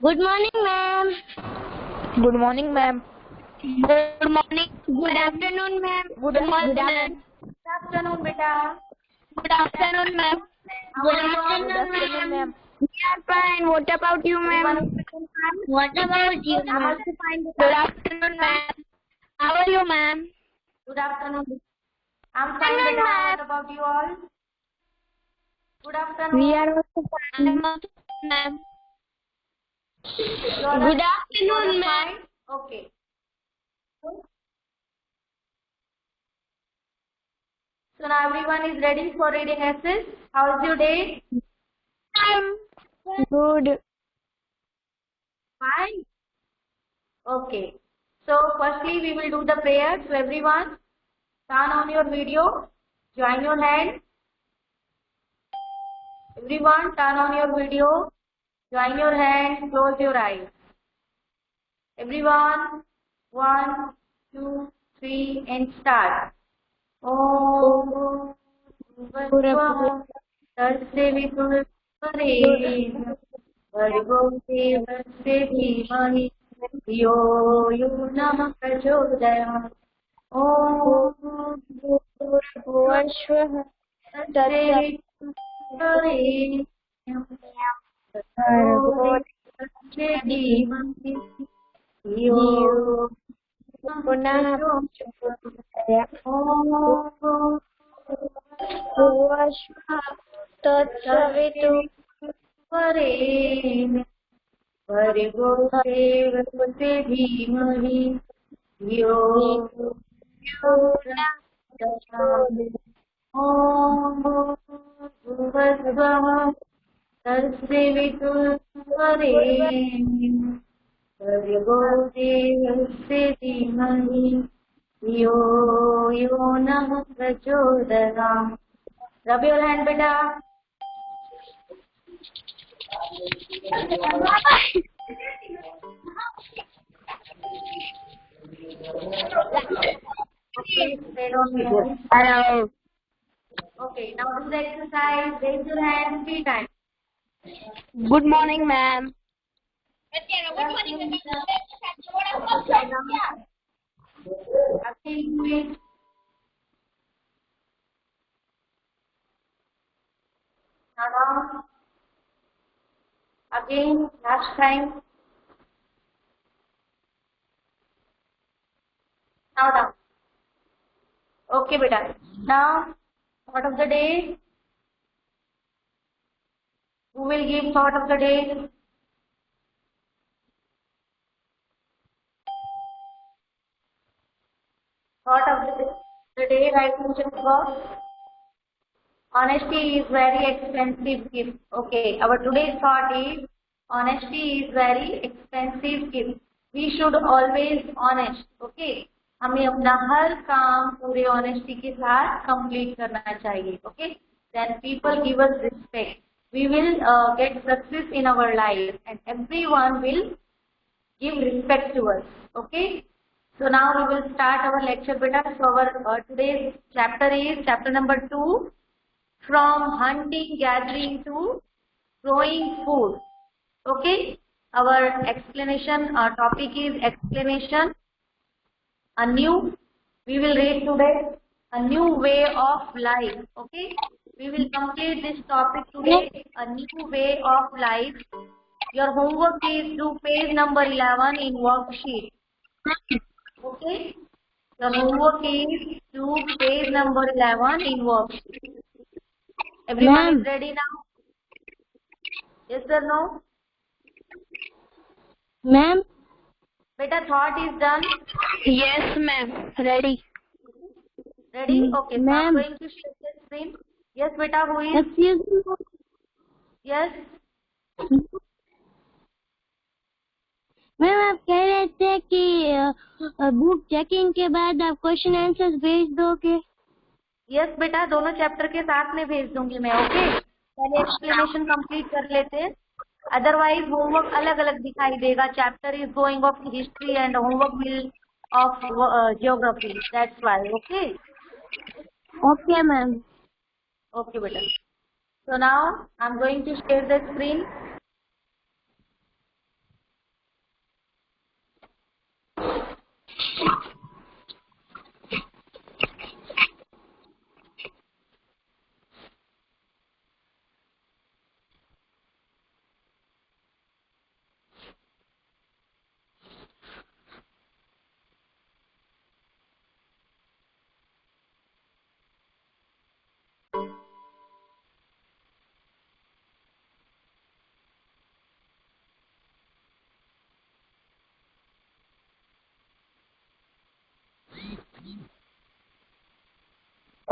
Good morning, ma'am. Good morning, ma'am. Good morning. Good afternoon, ma'am. Good morning, ma'am. Good afternoon, beta. Good afternoon, ma'am. Good afternoon, ma'am. We are fine. What about you, Everyone ma'am? is fine, ma'am? What about you, I'm ma'am? also fine, Good beta. afternoon, ma'am. How are you, ma'am? Good afternoon. I'm fine, Good beta. afternoon, What about you all? Good afternoon. We are also fine. I'm also fine, ma'am. You all Good are afternoon, ma'am. fine? Okay. So now everyone is ready for reading essays. How is your day? Good. Fine. Okay. So firstly we will do the prayer. So everyone, turn on your video, join your hand. Everyone, turn on your video, join your hand, close your eyes. Everyone, 1, 2, 3, and start. Om Bhurvasvaha Tatsyaviturvarenyam Bhargo Devasya Dhimahi Yo Yunah Prachodayam Om Bhurvasvaha Tatsyaviturvarenyam Bhargo Devasya Dhimahi Yo Punah Vरेण्यं भर्गो देवस्य धीमहि धियो यो नः प्रचोदयात् ॐ भूर्भुवस्सुवः तत्सवितुर्वरेण्यं भर्गो देवस्य धीमहि धियो यो नः प्रचोदयात्. Rub your hand, beta. Okay, stay on here. Hello. Okay, now do the exercise. Raise your hand 3 times. Good morning, ma'am. Again, now down. Again, last time. Now down. Okay, beta. Now, thought of the day. Who will give thought of the day? Thought of the day, right in chat box. Honesty is very expensive gift. Okay, our today's thought is honesty is very expensive gift. We should always honest. Okay, हमें अपना हर काम पूरे honesty के साथ complete करना चाहिए. Okay, then people give us respect. We will get success in our life, and everyone will give respect to us. Okay. So now we will start our lecture, beta. So our today's chapter is chapter number 2. From hunting, gathering to growing food. Okay. Our explanation, our topic is explanation. We will read today a new way of life. Okay. We will complete this topic today, a new way of life. Your homework is to page number 11 in worksheet. Okay. Your homework is to page number 11 in worksheet. Everyone is ready now? Yes or no? Ma'am? Beta, thought is done? Yes, ma'am. Ready. Ready? Okay, so I'm going to share the screen. Yes, beta, who is? Excuse me. Yes? Ma'am आप कह रहे थे कि book checking के बाद आप question answers भेज दोगे. यस बेटा, दोनों चैप्टर के साथ में भेज दूंगी मैं. ओके, पहले एक्सप्लेनेशन कंप्लीट कर लेते हैं, अदरवाइज होमवर्क अलग अलग दिखाई देगा. Chapter is going of history and homework will of geography. That's why. Okay. Okay ma'am. Okay बेटा. So now I am going to share the screen.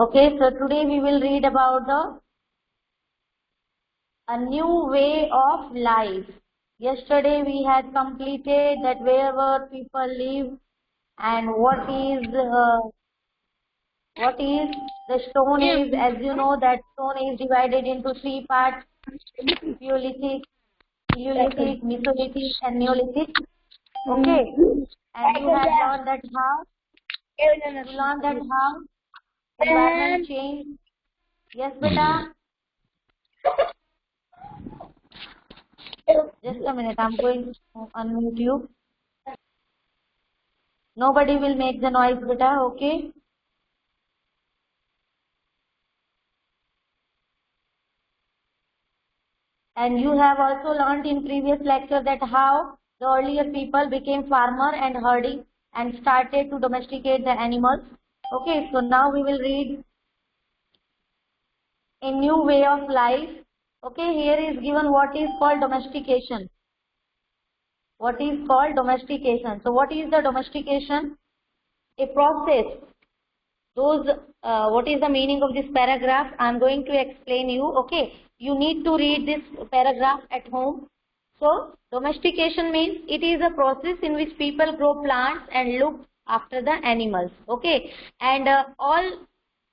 Okay, so today we will read about a new way of life. Yesterday we had completed that wherever people live and what is the stone is. As you know, that stone is divided into three parts: Paleolithic, Neolithic, Mesolithic, and Neolithic. Okay, and you have learned that how environment change. Yes, beta. Just a minute, I'm going to unmute you. Nobody will make the noise, beta, okay? And you have also learned in previous lecture that how the earlier people became farmer and herding and started to domesticate the animals. Okay, so now we will read a new way of life. Okay, here is given what is called domestication. What is called domestication? So what is the domestication? A process. What is the meaning of this paragraph? I am going to explain you. Okay, you need to read this paragraph at home. So domestication means it is a process in which people grow plants and look after the animals. Okay, and all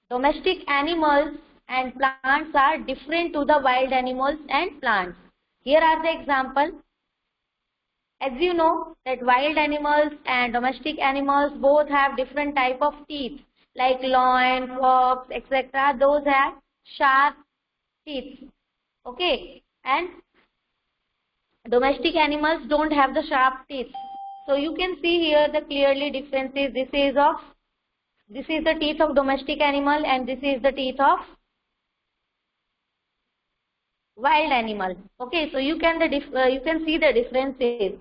domestic animals and plants are different to the wild animals and plants. Here are the examples. As you know that wild animals and domestic animals both have different type of teeth, like lion, fox, etc. Those have sharp teeth. Okay, and domestic animals don't have the sharp teeth. So you can see here the clearly differences. This is the teeth of domestic animal and this is the teeth of wild animal. Okay, so you can see the differences.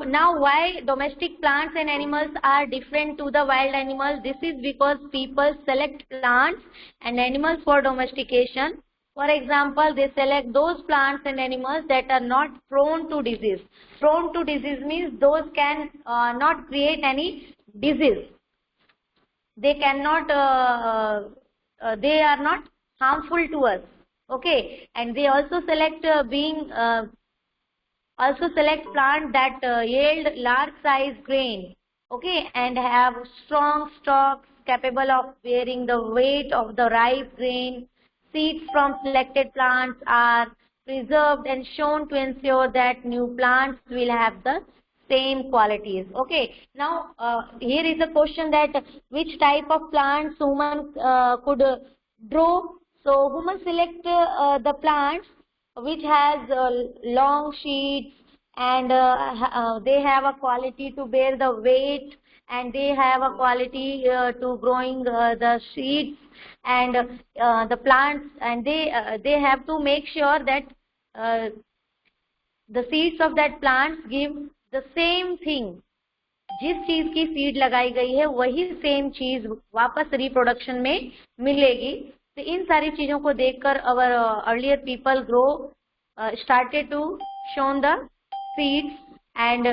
Now, why domestic plants and animals are different to the wild animals? This is because people select plants and animals for domestication. For example, they select those plants and animals that are not prone to disease. Prone to disease means those can not create any disease. They cannot, they are not harmful to us. Okay, and they also select plants that yield large size grain, okay, and have strong stalks capable of bearing the weight of the ripe grain. Seeds from selected plants are preserved and shown to ensure that new plants will have the same qualities. Okay, now here is a question that which type of plants human could grow. So human select the plants which has long sheets and they have a quality to bear the weight and they have a quality to growing the seeds and the plants, and they have to make sure that the seeds of that plants give the same thing. जिस चीज की seed लगाई गई है वही same चीज वापस reproduction में मिलेगी. तो इन सारी चीजों को देखकर our earlier people started to show the seeds and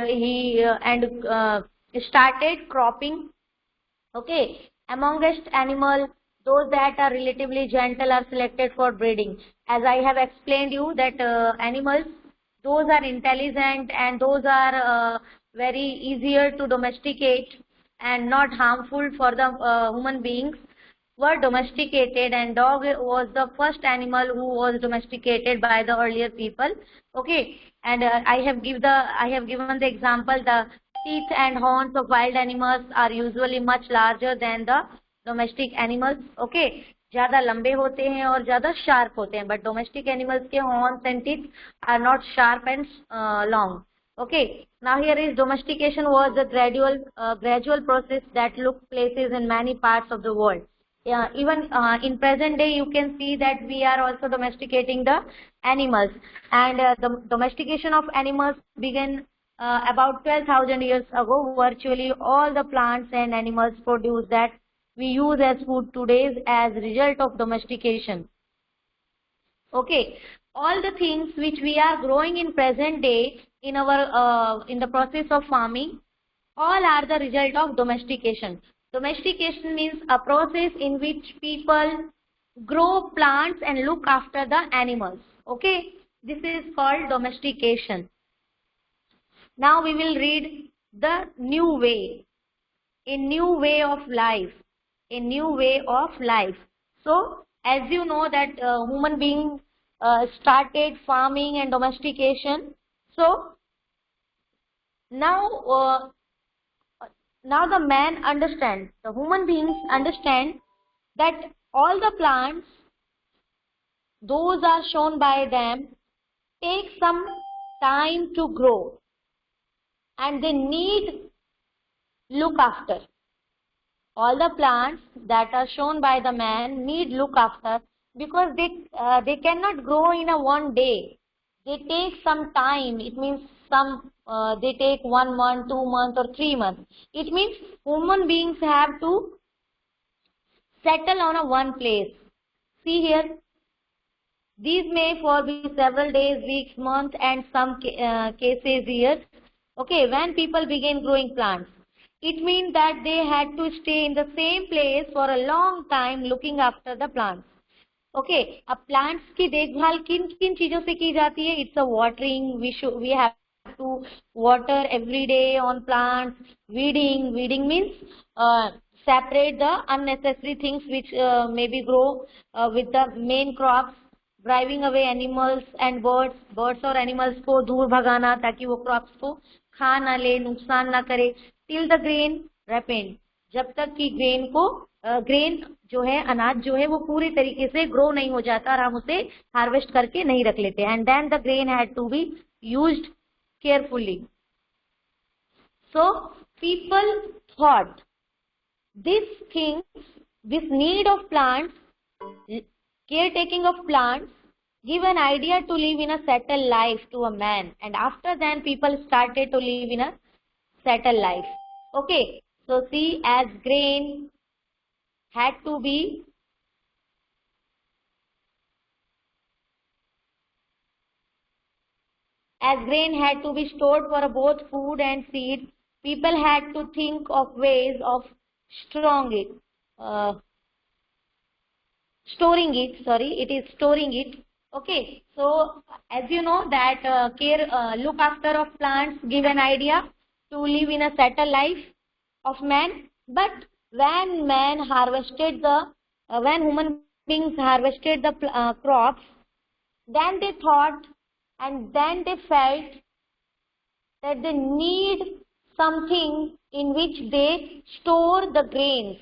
started cropping. Okay, amongst animals, those that are relatively gentle are selected for breeding. As I have explained you that animals, those are intelligent and those are very easier to domesticate and not harmful for the human beings, were domesticated, and dog was the first animal who was domesticated by the earlier people. Okay, and I have given the example. The teeth and horns of wild animals are usually much larger than the domestic animals. Okay, ज़्यादा लंबे होते हैं और ज़्यादा sharp होते हैं, but domestic animals के horns and teeth are not sharp and long. Okay, now here is domestication was a gradual process that took places in many parts of the world. Even in present day you can see that we are also domesticating the animals, and the domestication of animals began about 12,000 years ago. Virtually all the plants and animals produced that we use as food today as result of domestication. Okay, all the things which we are growing in present day in our in the process of farming, all are the result of domestication. Domestication means a process in which people grow plants and look after the animals. Okay, this is called domestication. Now we will read the new way, a new way of life, a new way of life. So, as you know that human beings started farming and domestication. So now now the man understands, the human beings understand that all the plants, those are shown by them, take some time to grow and they need look after. All the plants that are shown by the man need look after because they cannot grow in a one day. They take some time. It means they take 1 month, 2 months, or 3 months. It means human beings have to settle on a one place. See here, these may for be several days, weeks, months, and some cases years. Okay, when people begin growing plants, it means that they had to stay in the same place for a long time looking after the plants. Okay, अब plants की देखभाल किन किन चीजों से की जाती है? It's a watering. We have to water every day on plants. Weeding means separate the unnecessary things which maybe grow with the main crops. Driving away animals and birds और animals को दूर भगाना ताकि वो crops को खा ना ले, नुकसान ना करे. Till the grain ripened, जब तक कि ग्रेन जो है, अनाज जो है, वो पूरी तरीके से ग्रो नहीं हो जाता और हम उसे हार्वेस्ट करके नहीं रख लेते. And then the grain had to be used carefully. So people thought this need of plants, caretaking of plants, give an idea to live in a settled life to a man, and after then people started to live in a settled life. Okay, so see, as grain had to be stored for both food and seed, people had to think of ways of storing it. Okay, so as you know that look after of plants give an idea to live in a settled life of man. But when human beings harvested the crops, then they thought and then they felt that they need something in which they store the grains.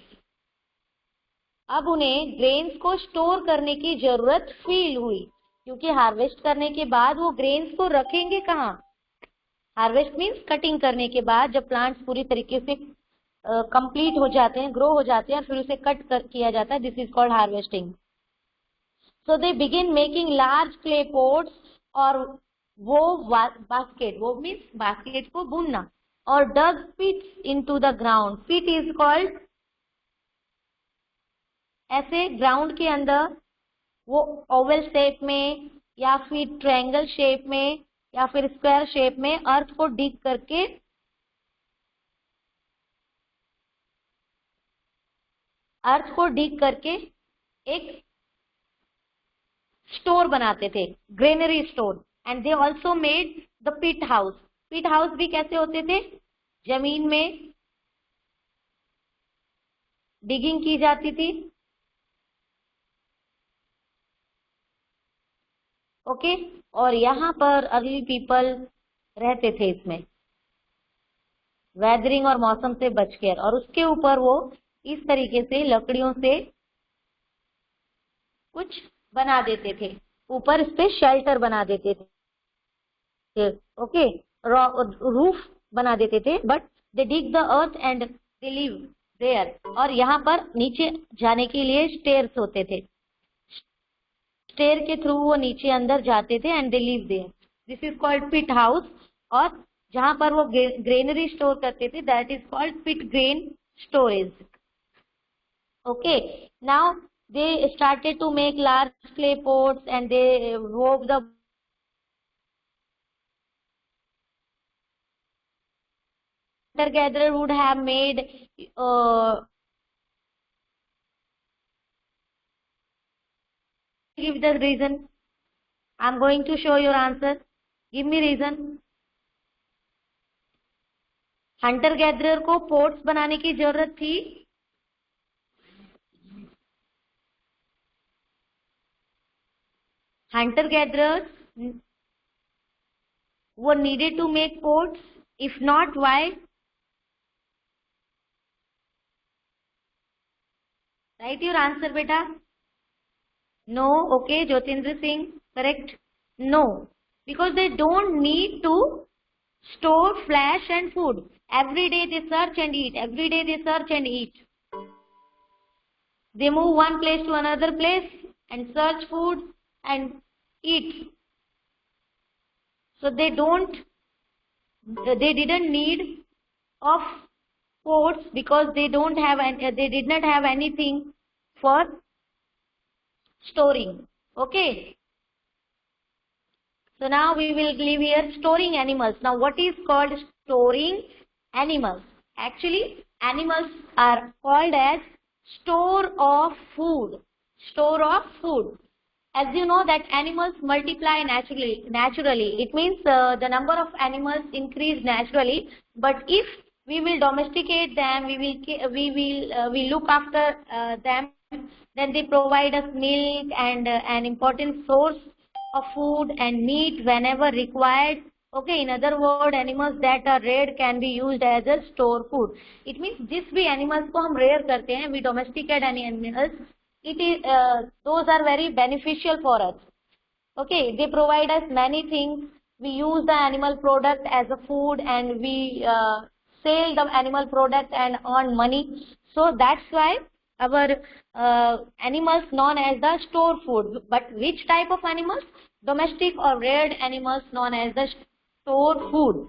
अब उन्हें grains को store करने की जरूरत feel हुई, क्योंकि harvest करने के बाद वो ग्रेन्स को रखेंगे कहाँ? हार्वेस्ट मीन्स कटिंग करने के बाद जब प्लांट्स पूरी तरीके से कंप्लीट हो जाते हैं, ग्रो हो जाते हैं, फिर उसे कट किया जाता है. This is called harvesting. So they begin making large clay pots और वो बास्केट, वो मीन्स बास्केट को बुनना, और dug pits into the ground. Pit is called, ऐसे ग्राउंड के अंदर वो ओवल शेप में या फिर ट्रायंगल शेप में या फिर स्क्वायर शेप में अर्थ को डिग करके एक स्टोर बनाते थे, granary store. And they also made the pit house. Pit house भी कैसे होते थे? जमीन में डिगिंग की जाती थी. ओके, और यहाँ पर अर्ली पीपल रहते थे इसमें, वेदरिंग और मौसम से बचकर, और उसके ऊपर वो इस तरीके से लकड़ियों से कुछ बना देते थे, ऊपर इस पे शेल्टर बना देते थे. ओके, रूफ बना देते थे. But they dig the earth and they live there. और यहाँ पर नीचे जाने के लिए स्टेयर्स होते थे. स्टेयर के थ्रू वो नीचे अंदर जाते थे and they live there. This is called pit house. और जहां पर वो ग्रेनरी स्टोर करते थे, that is called pit grain storage. Okay, now they started to make large clay pots and they wove the hunter gatherer would have made give the reason. I'm going to show your answer. Give me reason. Hunter gatherer को ports बनाने की जरूरत थी. Hunter gatherers were needed to make ports. If not, why? Write your answer, beta. No. Okay, Jyotindra Singh, correct. No, because they don't need to store flesh and food. Every day they search and eat. Every day they search and eat. They move one place to another place and search food and eat. So they didn't need of ports because they did not have anything for storing. Okay. So now we will leave here storing animals. Now what is called storing animals? Actually, animals are called as store of food. Store of food. As you know that animals multiply naturally. It means the number of animals increase naturally. But if we will domesticate them, we look after them, then they provide us milk and an important source of food and meat whenever required. Okay, in other words, animals that are reared can be used as a store food. It means जिस भी animals को हम rear करते हैं, we domesticate any animals. Those are very beneficial for us. Okay, they provide us many things. We use the animal product as a food and we sell the animal product and earn money. So that's why our animals known as the store food. But which type of animals? Domestic or reared animals known as the store food.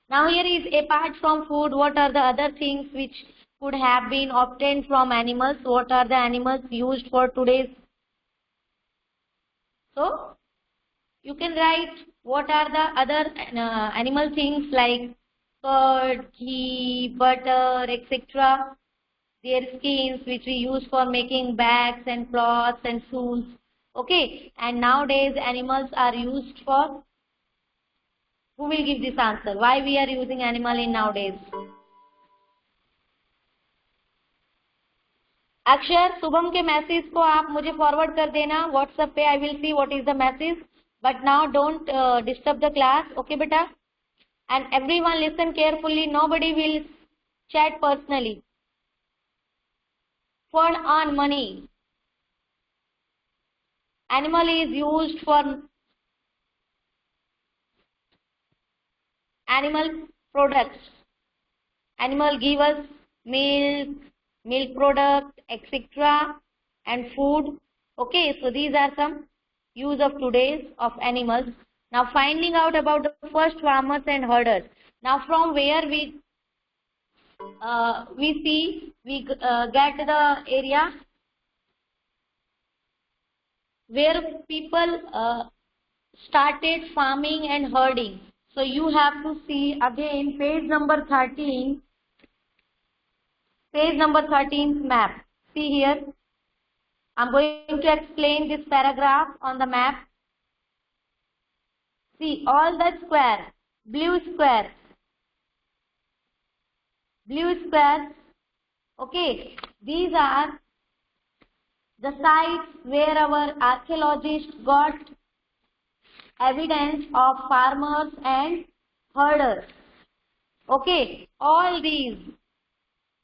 Now here is apart from food, what are the other things which could have been obtained from animals? What are the animals used for today's? So you can write what are the other animal things like curd, ghee, butter, etc. Their skins which we use for making bags and cloths and shoes. Okay, and nowadays animals are used for. Who will give this answer? Why we are using animal in nowadays? अक्षर, शुभम के message को आप मुझे forward कर देना WhatsApp पे. I will see what is the message, but now don't disturb the class. Okay बेटा, and everyone listen carefully. Nobody will chat personally. For earn money. Animal is used for animal products. Animal give us milk product, etc. and food. Okay, so these are some use of today's of animals. Now finding out about the first farmers and herders. Now from where we get the area where people started farming and herding. So you have to see again page number 13. Page number 13 map. See here. I'm going to explain this paragraph on the map. See all the square, blue square. Blue squares. Okay, these are the sites where our archaeologists got evidence of farmers and herders. Okay, all these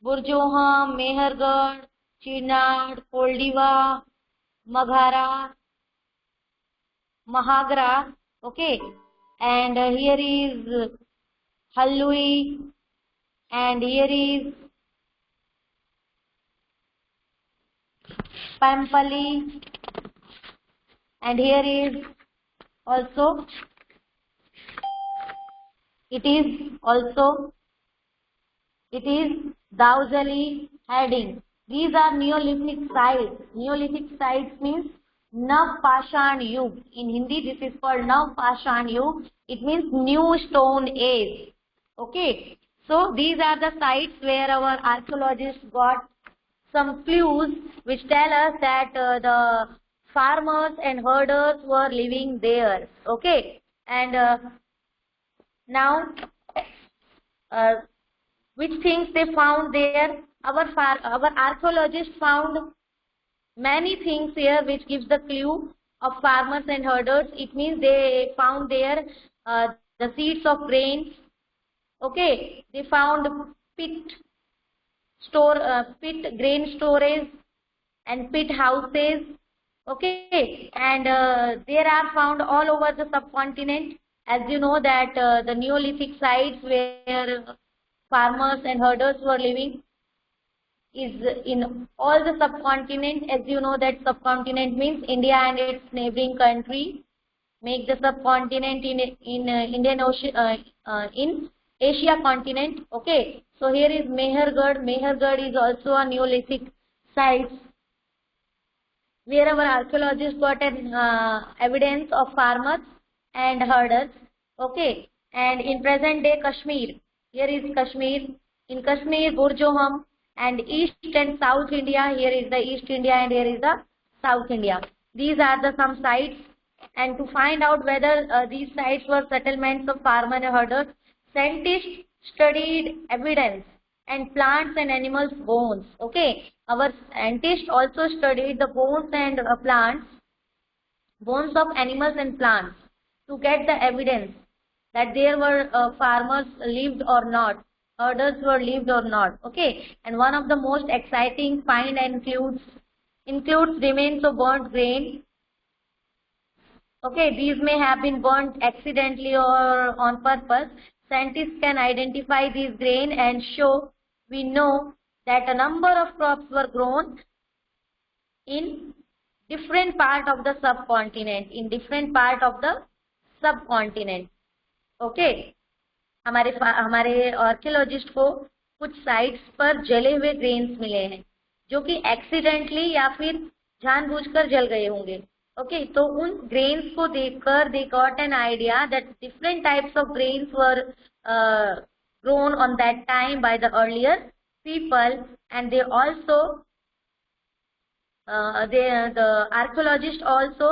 Burjoham, Mehergarh, Chenab, Koldiva, Maghara, Mahagra. Okay, and here is Hallui, and here is Pampali, and here is also it is Dausali heading. These are Neolithic sites. Neolithic sites means Nav Pashan Yug. In Hindi this is called Nav Pashan Yug. It means new stone age. Okay. So these are the sites where our archaeologists got some clues which tell us that the farmers and herders were living there. Okay, and now which things they found there? Our archaeologists found many things here which gives the clue of farmers and herders. It means they found there the seeds of grains. Okay, they found pit grain storage and pit houses. Okay, and there are found all over the subcontinent. As you know that the Neolithic sites where farmers and herders were living is in all the subcontinent. As you know that subcontinent means India and its neighboring country make the subcontinent in Indian Ocean in Asia continent. Okay, so here is Mehergarh. Mehergarh is also a Neolithic site where our archaeologists got an evidence of farmers and herders. Okay, and in present day Kashmir, here is Kashmir. In Kashmir, Burjoham, and East and South India, here is the East India and here is the South India. These are the some sites, and to find out whether these sites were settlements of farmer and herders, scientists studied evidence and plants and animals' bones. Okay, our scientists also studied the bones and plants, bones of animals and plants to get the evidence that there were farmers lived or not, herders were lived or not. Okay, and one of the most exciting find includes remains of burnt grain. Okay, these may have been burnt accidentally or on purpose. Scientists can identify these grain and show we know that a number of crops were grown in different part of the subcontinent, Okay, हमारे archaeologist को कुछ sites पर जले हुए grains मिले हैं जो कि एक्सीडेंटली या फिर जानबूझकर जल गए होंगे. ओके, तो उन ग्रेन्स को देखकर they got an idea that different types of grains were grown on that time by the earlier people, and they also the archaeologists also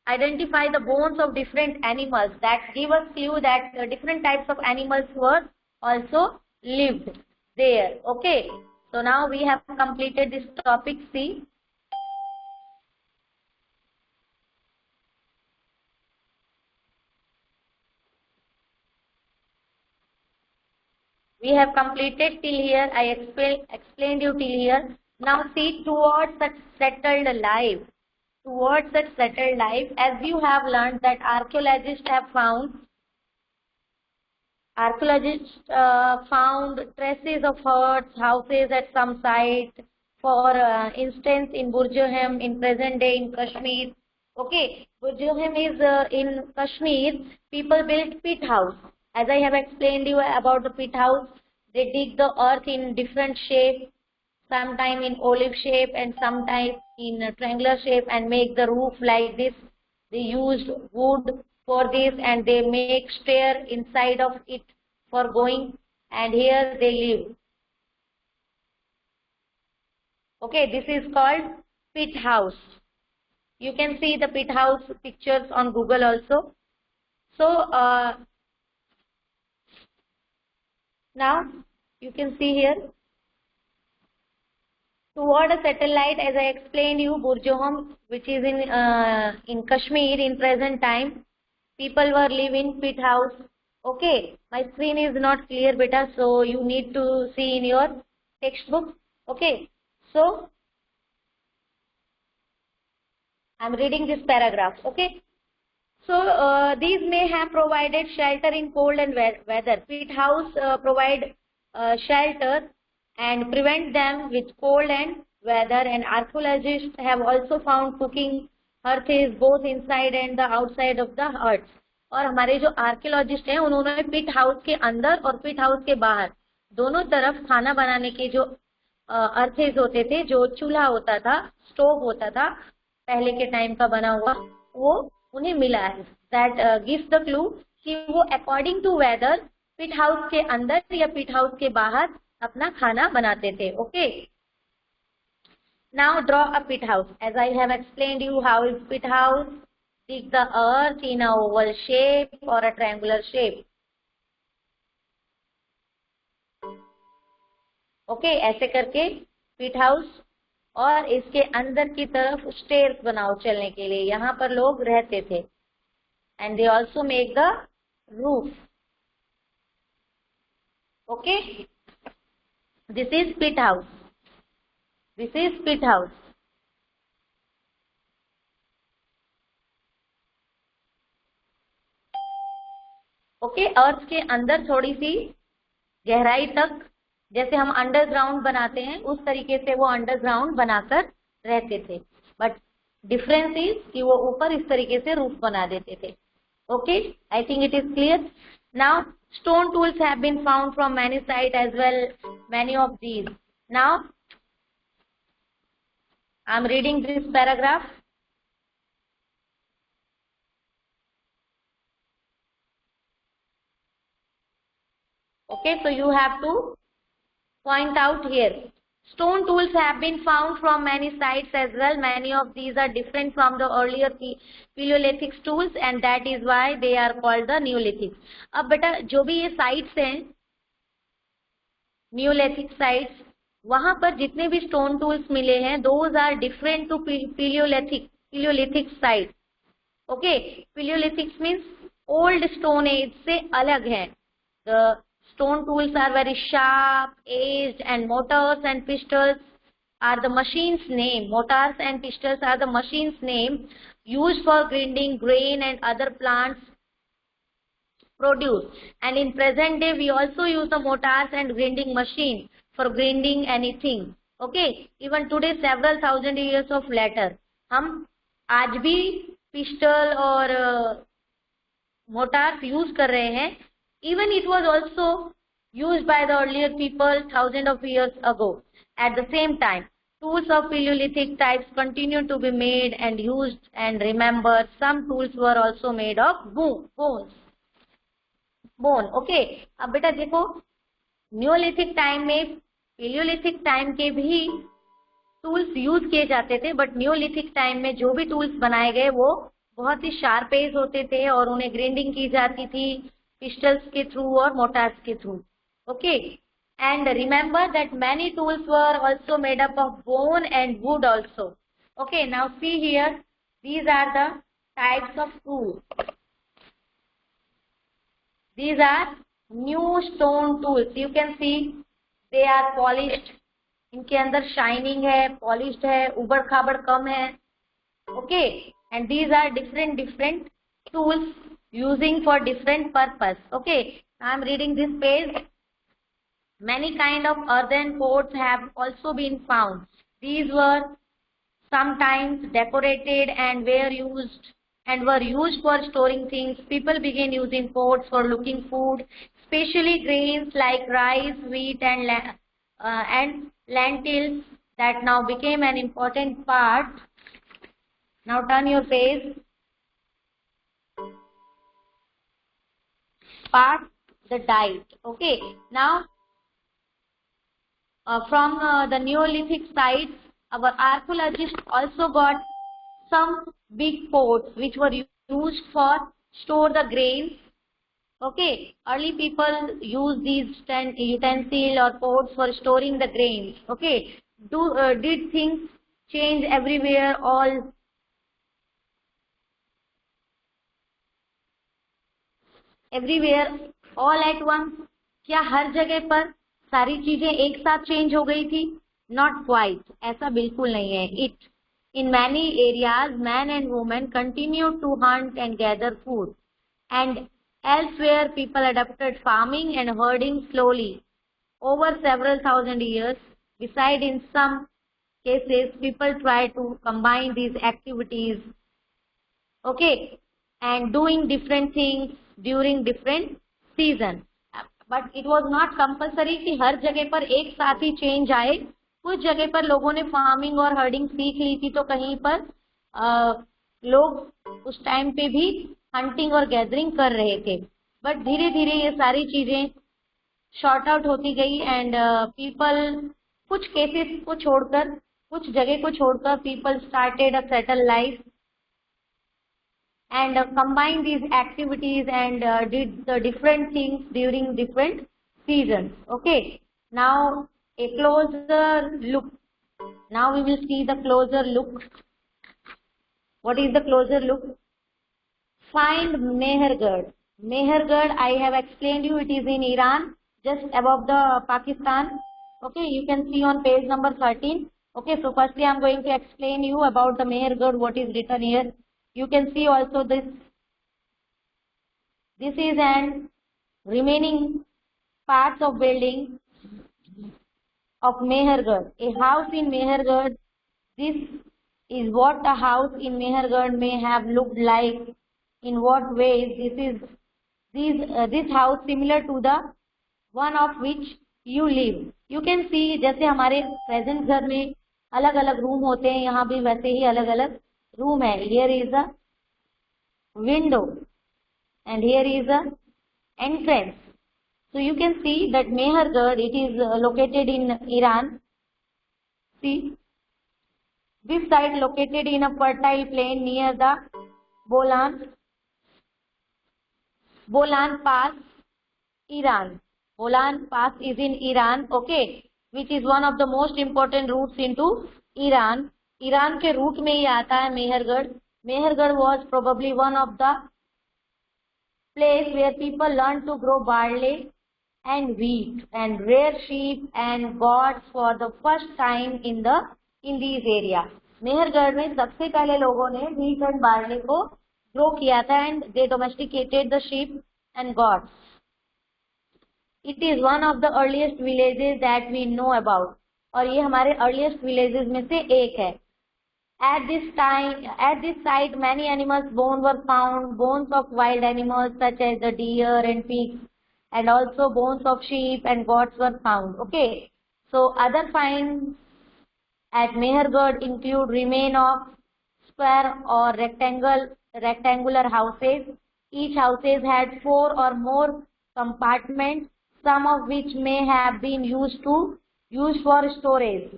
identify the bones of different animals that give us clue that different types of animals were also lived there. Okay, so now we have completed this topic C. We have completed till here. I explained you till here. Now see, towards such settled life. Towards such settled life, as you have learned that archaeologists found traces of huts, houses at some site. For instance, in Burjoham, in present day in Kashmir. Okay, Burjoham is in Kashmir. People built pit house. As I have explained you about the pit house, they dig the earth in different shape, sometime in olive shape and sometime in triangular shape, and make the roof like this. They used wood for this and they make stair inside of it for going, and here they live. Okay, this is called pit house. You can see the pit house pictures on Google also. So, now you can see here toward a satellite, as I explained you, Burjoham, which is in Kashmir in present time, people were living pit house. Okay, my screen is not clear, beta, so you need to see in your textbook. Okay, so I'm reading this paragraph. Okay. So these may have provided shelter in cold and weather. Pit house provide shelter and prevent them with cold and weather. And archaeologists have also found cooking hearths both inside and the outside of the huts. और हमारे जो archaeologist हैं उन्होंने पिट house के अंदर और पिट house के बाहर दोनों तरफ खाना बनाने के जो अर्थेज होते थे, जो चूल्हा होता था, स्टोव होता था पहले के टाइम का बना हुआ, वो उन्हें मिला है. दैट गिव्स द क्लू कि वो according to weather pit house के अंदर या पिट हाउस के बाहर अपना खाना बनाते थे. Okay, Now draw a pit house. As I have explained you how is pit house. Dig the earth in a oval shape or a triangular shape. Okay ऐसे करके पिट हाउस, और इसके अंदर की तरफ स्टेयर्स बनाओ चलने के लिए, यहाँ पर लोग रहते थे. And they also make the roof. Okay, this is pit house. This is pit house. Okay, earth के अंदर थोड़ी सी गहराई तक, जैसे हम अंडरग्राउंड बनाते हैं उस तरीके से वो अंडरग्राउंड बनाकर रहते थे. बट डिफरेंस इज कि वो ऊपर इस तरीके से रूफ बना देते थे. Okay, I think it is clear. Now stone tools have been found from many site as well, many of these. Now I am reading this paragraph. Okay, so you have to point out here. Stone tools have been found from many sites as well. Many of these are different from the earlier Paleolithic tools, and that is why they are called the Neolithic. अब बेटा जो भी ये sites हैं, Neolithic sites, वहाँ पर जितने भी stone tools मिले हैं, those are different to Paleolithic sites. Okay, Paleolithic means old stone age से अलग है. The stone tools are very sharp, edged, and mortars and pistols are the machine's name. Mortars and pistols are the machine's name used for grinding grain and other plants produce. And in present day, we also use the mortars and grinding machine for grinding anything. Okay, even today, several thousand years of later, हम आज भी pistol और motors use कर रहे हैं. Even it was also used by the earlier people thousands of years ago. At the same time, tools of Paleolithic types continue to be made and used, and remember, some tools were also made of bone. Okay. अब बेटा देखो, Neolithic time में Paleolithic time के भी tools use किए जाते थे, but Neolithic time में जो भी tools बनाए गए वो बहुत ही शार्प एज होते थे और उन्हें ग्राइंडिंग की जाती थी पिस्टल्स के थ्रू और मोटार्स के through. Okay, and remember that many tools were also made up of bone and wood also. Okay, now see here, these are the types of tool. These are new stone tools. You can see they are polished. इनके अंदर shining है, polished है, उबड़ खाबड़ कम है. Okay, and these are different tools using for different purpose. Okay, I am reading this page. Many kind of earthen pots have also been found. These were sometimes decorated and were used for storing things. People began using pots for cooking food, especially grains like rice, wheat, and lentils that now became an important part. Now turn your page. Part the diet. Okay, now from the Neolithic sites, our archaeologists also got some big pots which were used for store the grains. Okay, early people used these utensil or pots for storing the grains. Okay, did things change everywhere all at once? क्या हर जगह पर सारी चीजें एक साथ change हो गई थी? Not quite. ऐसा बिल्कुल नहीं है. In many areas, men and women continued to hunt and gather food, and elsewhere people adopted farming and herding slowly over several thousand years. Besides, in some cases, people try to combine these activities, okay, and doing different things during different season. But it was not compulsory कि हर जगह पर एक साथ ही change आए. कुछ जगह पर लोगों ने फार्मिंग और हर्डिंग सीख ली थी, तो कहीं पर लोग उस टाइम पे भी हंटिंग और गैदरिंग कर रहे थे. बट धीरे धीरे ये सारी चीजें शॉर्ट आउट होती गई, एंड पीपल कुछ केसेस को छोड़कर कुछ जगह को छोड़कर people started a settled life and combined these activities and did the different things during different seasons. Okay, now a closer look. Now we will see the closer look. What is the closer look? Find Mehergarh. Mehergarh, I have explained you, it is in Iran, just above the Pakistan. Okay, you can see on page number 13. Okay, so firstly I am going to explain you about the Mehergarh, what is written here. You can see also this. This is an remaining parts of building of Mehergarh. A house in Mehergarh. This is what a house in Mehergarh may have looked like. In what ways? This house similar to the one of which you live. You can see जैसे हमारे present घर में अलग अलग room होते हैं, यहाँ भी वैसे ही अलग अलग रूम है. Here is a window and here is a entrance. So you can see that Mehergarh, it is located in Iran. See, this site located in a fertile plain near the Bolan Pass, Iran. Bolan Pass is in Iran, okay, which is one of the most important routes into Iran. Iran के root में ही आता है Mehergarh. Mehergarh was probably one of the place where people learned to grow barley and wheat and rear sheep and goats for the first time in these area. Mehergarh में सबसे पहले लोगों ने wheat and barley को grow किया था and they domesticated the sheep and goats. It is one of the earliest villages that we know about. और ये हमारे earliest villages में से एक है. At this site, many animals' bones were found, bones of wild animals such as the deer and pigs, and also bones of sheep and goats were found. Okay, so other finds at Mehergarh include remain of square or rectangular houses. Each houses had 4 or more compartments, some of which may have been used for storage.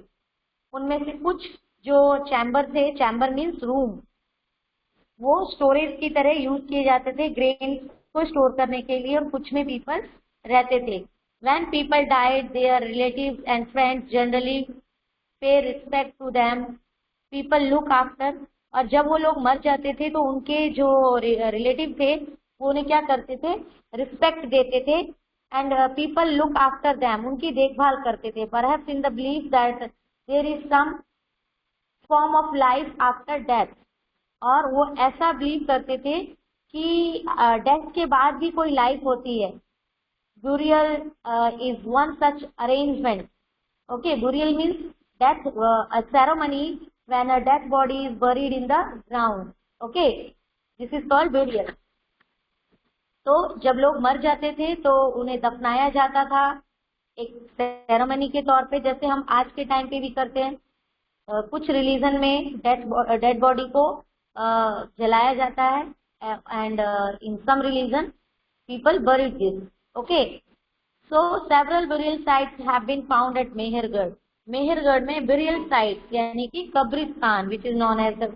उनमें से कुछ जो chamber थे, chamber means room, वो storage की तरह use किए जाते थे ग्रेन को स्टोर करने के लिए, और कुछ में पीपल रहते थे. When people died, their relatives and friends generally pay respect to them. People look after. और जब वो लोग मर जाते थे तो उनके जो रिलेटिव थे वो उन्हें क्या करते थे, रिस्पेक्ट देते थे. And people look after them, उनकी देखभाल करते थे. Perhaps in the belief that there is some form of life after death. और वो ऐसा बिलीव करते थे कि डेथ के बाद भी कोई लाइफ होती है. burial is one such arrangement. Okay, burial means death, a ceremony when a dead body is buried in the ground. Okay, this is called burial. तो जब लोग मर जाते थे तो उन्हें दफनाया जाता था एक सेरेमनी के तौर पे, जैसे हम आज के टाइम पे भी करते हैं. कुछ रिलीजन में डेड बॉडी को जलाया जाता है, and in some religion people buried this. Okay, so several burial sites have been found at Mehergarh. Mehergarh में burial sites यानी कि कब्रिस्तान, which is known as the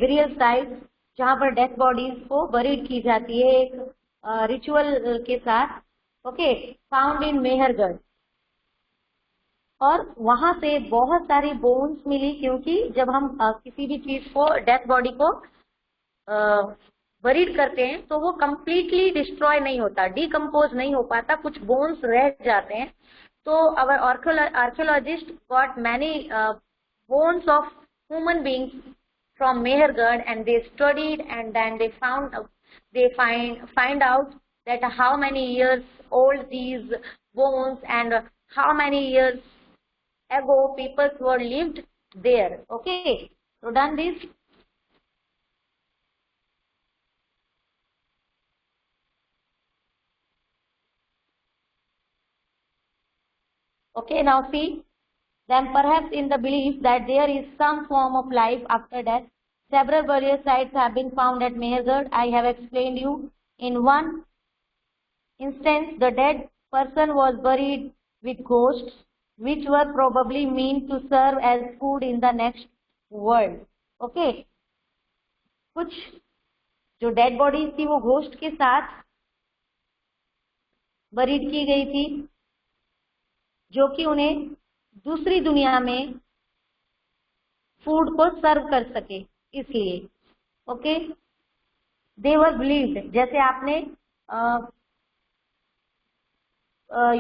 burial sites, जहाँ पर डेथ बॉडीज को buried की जाती है एक रिचुअल के साथ. Found in Mehergarh. और वहां से बहुत सारी बोन्स मिली, क्योंकि जब हम किसी भी चीज को, डेथ बॉडी को बरीड करते हैं तो वो कंप्लीटली डिस्ट्रॉय नहीं होता, डिकम्पोज नहीं हो पाता, कुछ बोन्स रह जाते हैं. तो our archaeologists got many bones of human beings from Mehergarh, and they studied, and then they find out that how many years old these bones and how many years ago people were lived there. Okay, so done this. Okay, now see, then perhaps in the belief that there is some form of life after death, several burial sites have been found at Mehergarh. I have explained you. In one instance, the dead person was buried with ghosts. which were probably meant to serve as food in the next world. Okay, कुछ जो dead bodies थी वो ghost के साथ buried की गई थी, जो कि उन्हें दूसरी दुनिया में फूड को सर्व कर सके, इसलिए। ओके, दे वर बिलीव्ड, जैसे आपने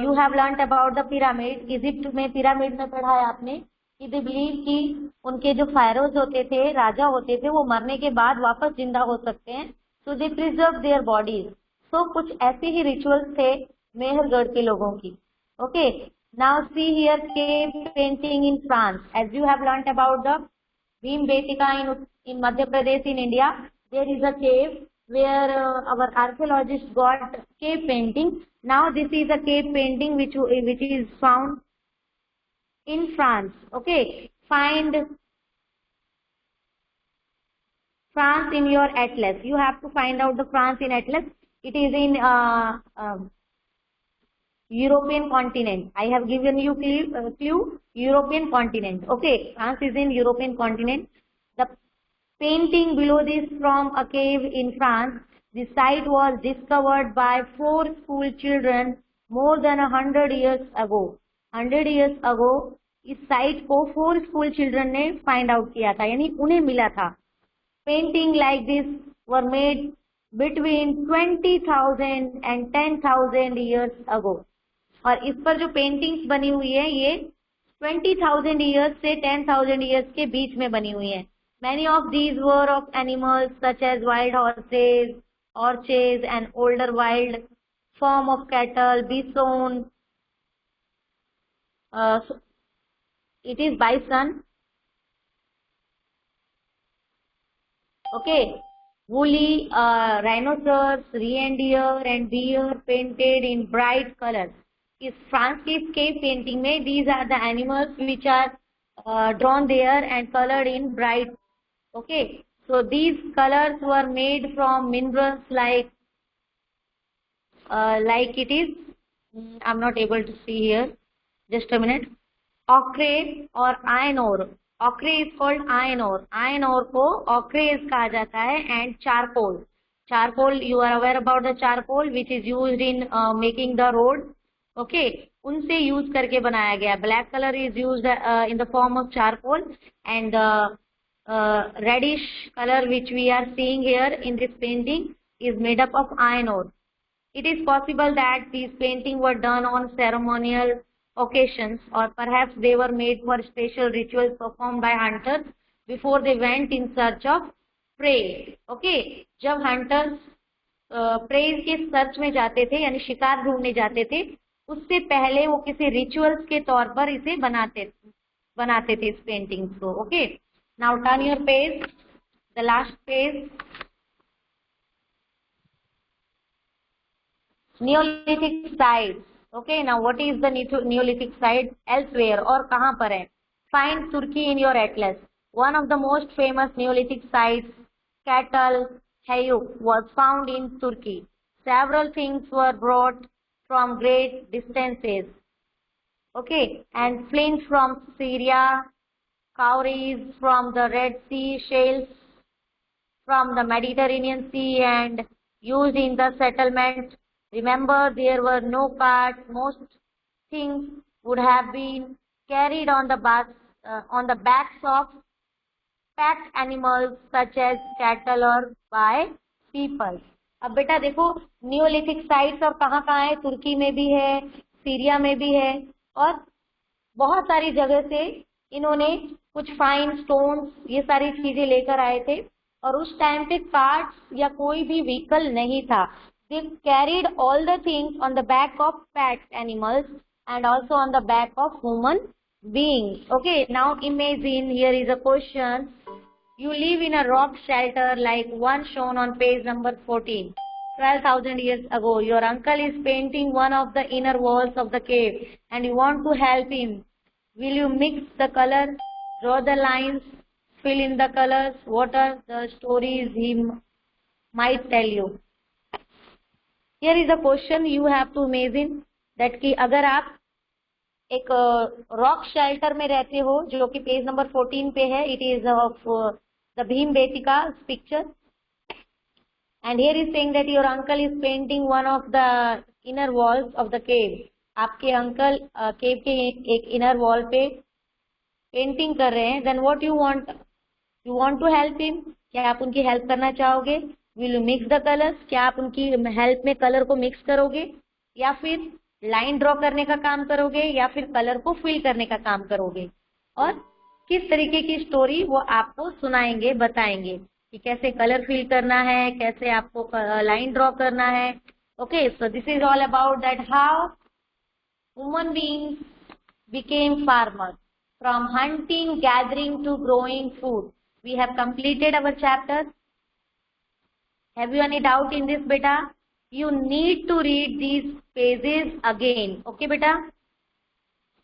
you have learned about the pyramid, Egypt में पिरामिड में पढ़ा है आपने कि दे बिलीव कि उनके जो फायरोज होते थे, राजा होते थे, वो मरने के बाद वापस जिंदा हो सकते हैं, so they preserve their bodies. So कुछ ऐसे ही रिचुअल्स थे मेहरगढ़ के लोगों की। Okay, now see here cave painting in France, as you have learned about the Bhimbetka in Madhya Pradesh in India. There is a cave where our archaeologists got cave painting. Now this is a cave painting which is found in France. Okay, find France in your atlas. You have to find out the France in atlas. It is in European continent. I have given you clue European continent. Okay, France is in European continent. The painting below this from a cave in France. The site was discovered by 4 school children more than 100 years ago. 100 years ago इस site को 4 school children ने find out किया था, यानी उन्हें मिला था। Painting like this were made between 20,000 and 10,000 years ago. और इस पर जो पेंटिंग्स बनी हुई है ये 20,000 years से 10,000 years के बीच में बनी हुई है। Many of these were of animals such as wild horses, orches, and older wild form of cattle, bison. It is bison. Okay, woolly rhinoceros, reindeer, and deer painted in bright colors. इस France की cave painting में these are the animals which are drawn there and colored in bright. Okay, so these colors were made from minerals like it is, I'm not able to see here, just a minute, ochre or iron ore. Ochre is called iron ore. Iron ore को ochre कहा जाता है, and charcoal. Charcoal, you are aware about the charcoal which is used in making the road. Okay, उनसे use करके बनाया गया। Black color is used in the form of charcoal, and reddish color which we are seeing here in this painting is made up of iron ore. It is possible that these paintings were done on ceremonial occasions, or perhaps they were made for special rituals performed by hunters before they went in search of prey. Okay, जब hunters prey के search में जाते थे, यानी शिकार ढूंढने जाते थे, उससे पहले वो किसी रिचुअल्स के तौर पर इसे बनाते थे इस पेंटिंग्स को। Okay, now turn your page, the last page. Neolithic sites. Okay, now what is the Neolithic site elsewhere, और कहाँ पर है? Find Turkey in your atlas. One of the most famous Neolithic sites, Kettle Hayuk, was found in Turkey. Several things were brought from great distances. Okay, and flints from Syria, cowries from the Red Sea, shells from the Mediterranean Sea, and used in the settlement. Remember, there were no carts. Most things would have been carried on the backs of packed animals such as cattle or by people. अब बेटा देखो, Neolithic sites और कहाँ है? तुर्की में भी है, Syria में भी है, और बहुत सारी जगह से इन्होंने कुछ फाइन स्टोन्स, ये सारी चीजें लेकर आए थे। और उस टाइम पे कार्ट्स या कोई भी व्हीकल नहीं था। They carried all the things on the back of packed animals and also on the back of human beings. Okay, now imagine, here is a question. You live in a rock shelter like one shown on page number 14. 12,000 years ago, your uncle is painting one of the inner walls of the cave and you want to help him. Will you mix the color, draw the lines, fill in the colors? What are the stories he might tell you? Here is a question you have to imagine that कि अगर आप एक rock shelter में रहते हो, जो कि page number 14 पे है. It is of the Bhimbetka picture. And here is saying that your uncle is painting one of the inner walls of the cave. आपके अंकल केव के एक इनर वॉल पे पेंटिंग कर रहे हैं. Then what you want? You want to help him? क्या आप उनकी हेल्प करना चाहोगे? Will you mix the colors? क्या आप उनकी हेल्प में कलर को मिक्स करोगे, या फिर लाइन ड्रॉ करने का काम करोगे, या फिर कलर को फिल करने का काम करोगे? और किस तरीके की स्टोरी वो आपको सुनाएंगे, बताएंगे कि कैसे कलर फिल करना है, कैसे आपको लाइन ड्रॉ करना है. Okay, so this is all about that how human beings became farmers from hunting, gathering to growing food. We have completed our chapter. Have you any doubt in this बेटा? You need to read these pages again. Okay, beta?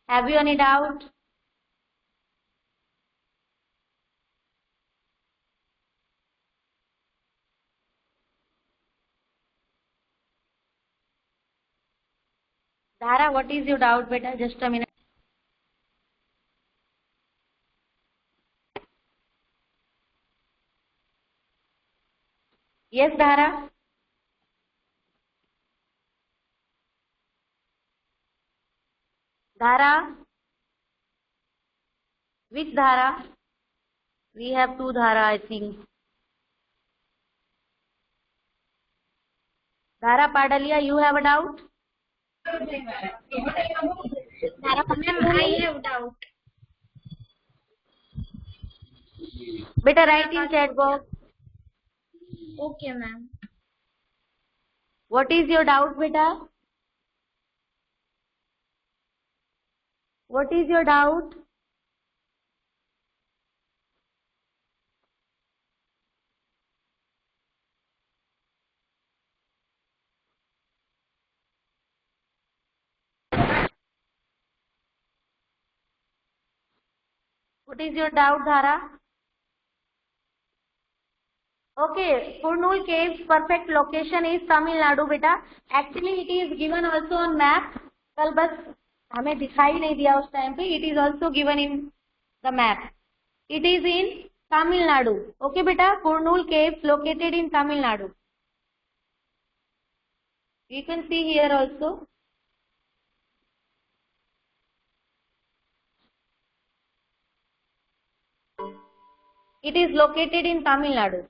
Have you any doubt? Dhara, what is your doubt, beta? Just a minute. Yes, Dhara. Dhara? Which Dhara? We have two Dhara, I think. Dhara Padalia, you have a doubt? Dhara, I have doubt. Beta, write in chat box. Okay, ma'am. What is your doubt, beta? What is your doubt? What is your doubt, Dhara? Okay, Kurnool Cave's perfect location is Tamil Nadu, beta. Actually, it is given also on map. कल बस हमें दिखाई नहीं दिया उस time पे. It is also given in the map. It is in Tamil Nadu. Okay, beta. Kurnool Caves located in Tamil Nadu. You can see here also. It is located in Tamil Nadu.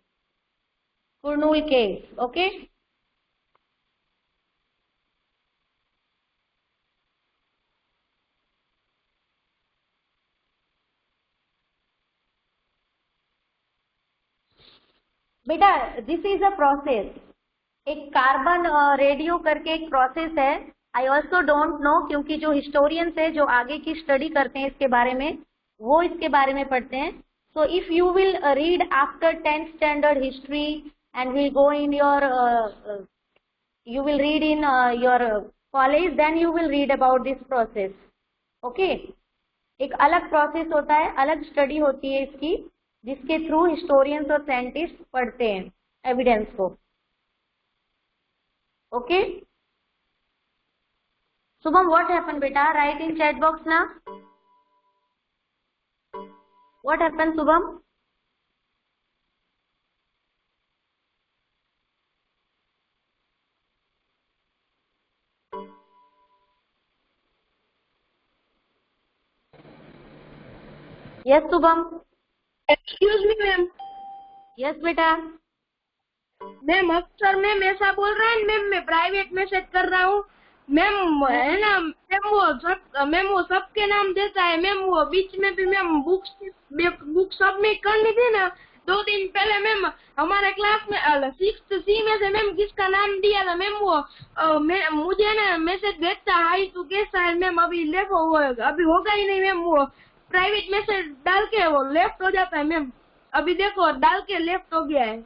Kurnool Caves. Okay. बेटा, this is a process. एक carbon radio करके एक process है. I also don't know, क्योंकि जो historians है, जो आगे की स्टडी करते हैं इसके बारे में, वो इसके बारे में पढ़ते हैं. So if you will read after 10th standard history and will go in your you will read in your college, then you will read about this process. Okay, एक अलग प्रोसेस होता है, अलग स्टडी होती है इसकी, जिसके थ्रू हिस्टोरियंस और साइंटिस्ट पढ़ते हैं एविडेंस को. ओके, शुभम, व्हाट हैपन बेटा? राइट इन चैट बॉक्स ना. What happen Shubham? Yes Shubham. Excuse me ma'am. Yes बेटा. मैम अक्सर मैम ऐसा बोल रहा है मैम, मैं प्राइवेट मैसेज कर रहा हूँ मैम, है ना मैम, वो सबके नाम देता है मैम. वो बीच में भी मैम बुक सबमिट करनी थी ना 2 दिन पहले मैम. हमारे क्लास में 6th C में से मैम किसका नाम दिया था मैम, वो मुझे ना मैसेज भेजता हाई तू कैसा है मैम. अभी लेफ्ट अभी होगा ही नहीं मैम. वो प्राइवेट मैसेज डाल के वो लेफ्ट हो जाता है मैम. अभी देखो डाल के लेफ्ट हो गया है.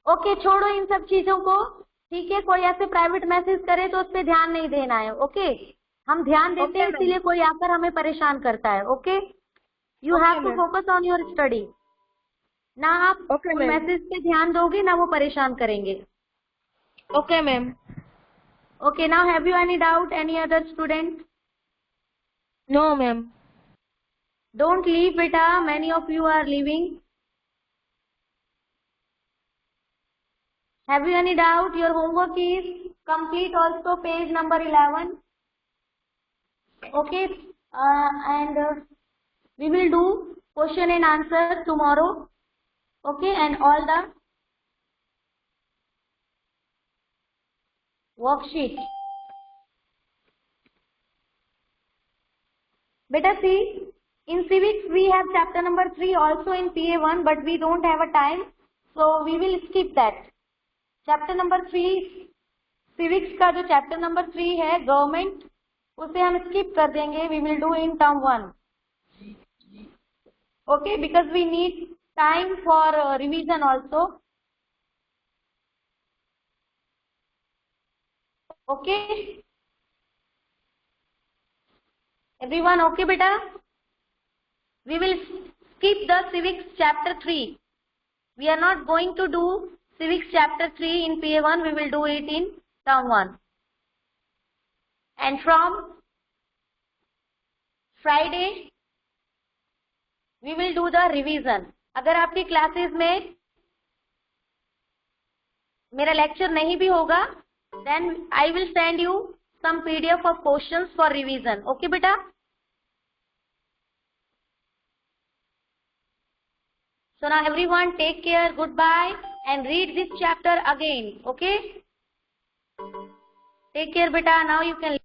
ओके, छोड़ो इन सब चीजों को. ठीक है, कोई ऐसे प्राइवेट मैसेज करे तो उस पर ध्यान नहीं देना है. ओके, हम ध्यान देते हैं, इसीलिए कोई आकर हमें परेशान करता है. Okay, you have to focus on your study. ना आप मैसेज पे ध्यान दोगे, ना वो परेशान करेंगे. Okay ma'am. Okay, now have you any doubt, any other student? No, ma'am. Don't leave, beta. Many of you are leaving. Have you any doubt? Your homework is complete also, page number 11. Okay, and we will do question and answer tomorrow. Okay, and all the worksheet. Beta, see, in civics we have chapter number 3 also in PA1, but we don't have a time, so we will skip that. Chapter number 3 civics का जो chapter number 3 है government, उसे हम skip कर देंगे. We will do in term 1. Okay, because we need time for revision also. Okay everyone, okay बेटा. We will skip the civics chapter 3. We are not going to do civics chapter 3 in PA1. We will do it in term 1. And from Friday we will do the revision. अगर आपकी classes में मेरा lecture नहीं भी होगा, then I will send you some PDF of questions for revision. Okay बेटा. So now everyone take care, goodbye, and read this chapter again. Okay? Take care beta. Now you can